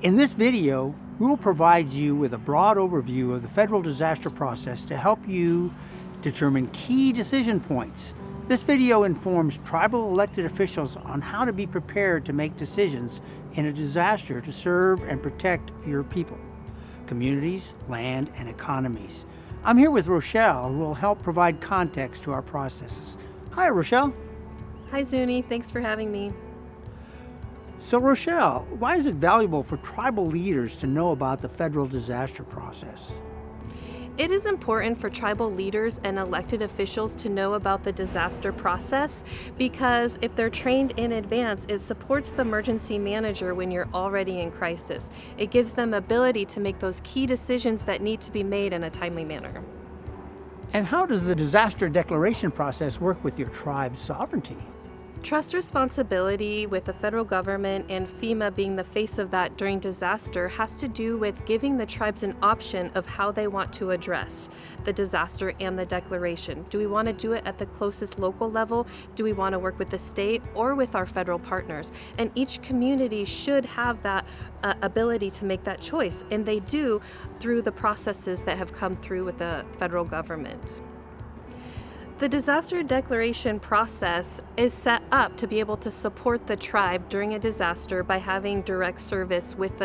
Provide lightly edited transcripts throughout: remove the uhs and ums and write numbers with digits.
In this video, we will provide you with a broad overview of the federal disaster process to help you determine key decision points. This video informs tribal elected officials on how to be prepared to make decisions in a disaster to serve and protect your people, communities, land, and economies. I'm here with Rochelle, who will help provide context to our processes. Hi, Rochelle. Hi, Zuni. Thanks for having me. So, Rochelle, why is it valuable for tribal leaders to know about the federal disaster process? It is important for tribal leaders and elected officials to know about the disaster process because if they're trained in advance, it supports the emergency manager when you're already in crisis. It gives them ability to make those key decisions that need to be made in a timely manner. And how does the disaster declaration process work with your tribe's sovereignty? Trust responsibility with the federal government and FEMA being the face of that during disaster has to do with giving the tribes an option of how they want to address the disaster and the declaration. Do we want to do it at the closest local level? Do we want to work with the state or with our federal partners? And each community should have that ability to make that choice, and they do through the processes that have come through with the federal government. The disaster declaration process is set up to be able to support the tribe during a disaster by having direct service with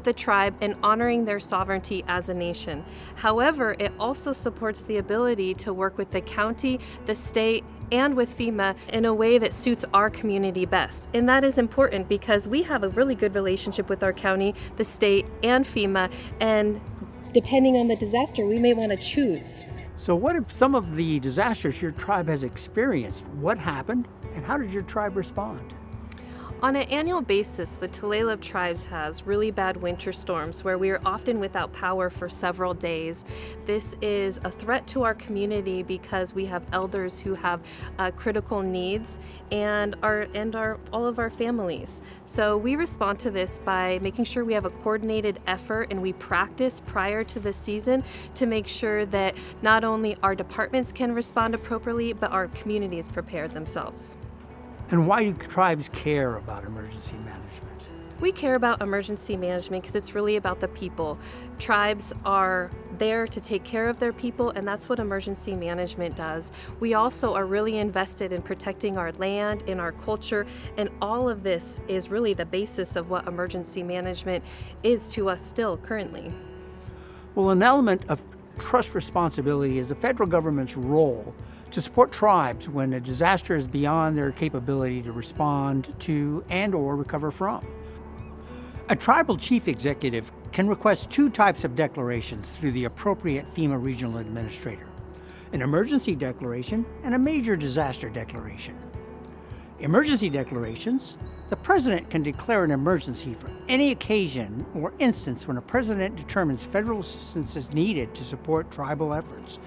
the tribe and honoring their sovereignty as a nation. However, it also supports the ability to work with the county, the state, and with FEMA in a way that suits our community best. And that is important because we have a really good relationship with our county, the state, and FEMA, and depending on the disaster, we may want to choose. So what if some of the disasters your tribe has experienced? What happened, and how did your tribe respond? On an annual basis, the Tulalip tribes has really bad winter storms where we are often without power for several days. This is a threat to our community because we have elders who have critical needs and all of our families. So we respond to this by making sure we have a coordinated effort and we practice prior to the season to make sure that not only our departments can respond appropriately, but our communities prepare themselves. And why do tribes care about emergency management? We care about emergency management because it's really about the people. Tribes are there to take care of their people, and that's what emergency management does. We also are really invested in protecting our land and our culture, and all of this is really the basis of what emergency management is to us still currently. Well, an element of trust responsibility is the federal government's role to support tribes when a disaster is beyond their capability to respond to and/or recover from. A tribal chief executive can request two types of declarations through the appropriate FEMA regional administrator: an emergency declaration and a major disaster declaration. Emergency declarations: the president can declare an emergency for any occasion or instance when a president determines federal assistance is needed to support tribal efforts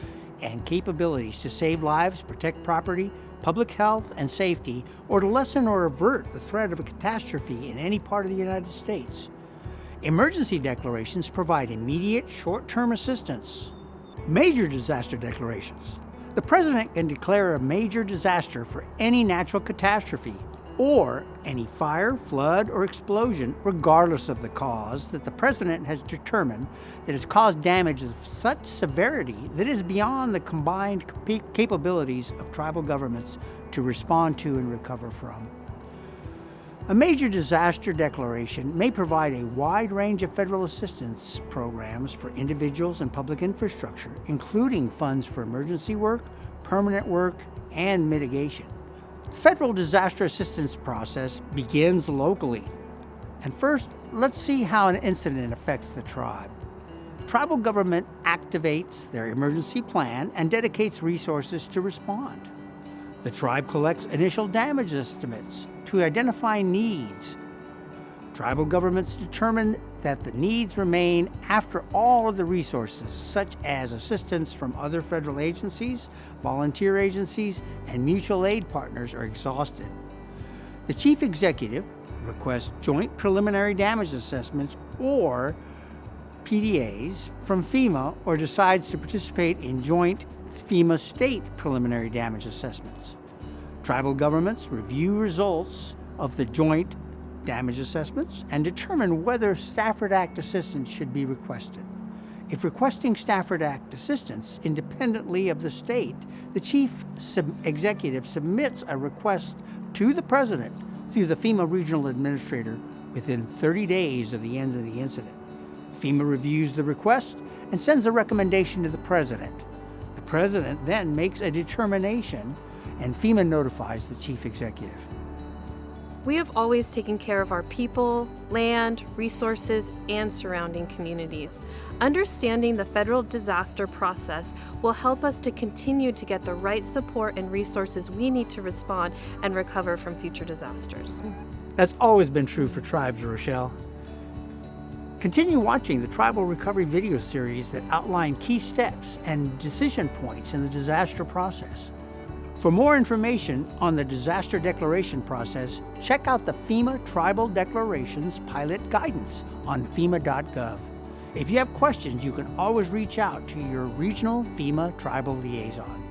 and capabilities to save lives, protect property, public health and safety, or to lessen or avert the threat of a catastrophe in any part of the United States. Emergency declarations provide immediate, short-term assistance. Major disaster declarations: the president can declare a major disaster for any natural catastrophe or any fire, flood, or explosion, regardless of the cause, that the president has determined that has caused damage of such severity that it is beyond the combined capabilities of tribal governments to respond to and recover from. A major disaster declaration may provide a wide range of federal assistance programs for individuals and public infrastructure, including funds for emergency work, permanent work, and mitigation. The federal disaster assistance process begins locally. And first, let's see how an incident affects the tribe. Tribal government activates their emergency plan and dedicates resources to respond. The tribe collects initial damage estimates to identify needs. Tribal governments determine that the needs remain after all of the resources, such as assistance from other federal agencies, volunteer agencies, and mutual aid partners, are exhausted. The chief executive requests joint preliminary damage assessments or PDAs from FEMA, or decides to participate in joint FEMA state preliminary damage assessments. Tribal governments review results of the joint damage assessments and determine whether Stafford Act assistance should be requested. If requesting Stafford Act assistance independently of the state, the chief executive submits a request to the president through the FEMA regional administrator within 30 days of the end of the incident. FEMA reviews the request and sends a recommendation to the president. The president then makes a determination, and FEMA notifies the chief executive. We have always taken care of our people, land, resources, and surrounding communities. Understanding the federal disaster process will help us to continue to get the right support and resources we need to respond and recover from future disasters. That's always been true for tribes, Rochelle. Continue watching the Tribal Recovery video series that outline key steps and decision points in the disaster process. For more information on the disaster declaration process, check out the FEMA Tribal Declarations Pilot Guidance on FEMA.gov. If you have questions, you can always reach out to your regional FEMA tribal liaison.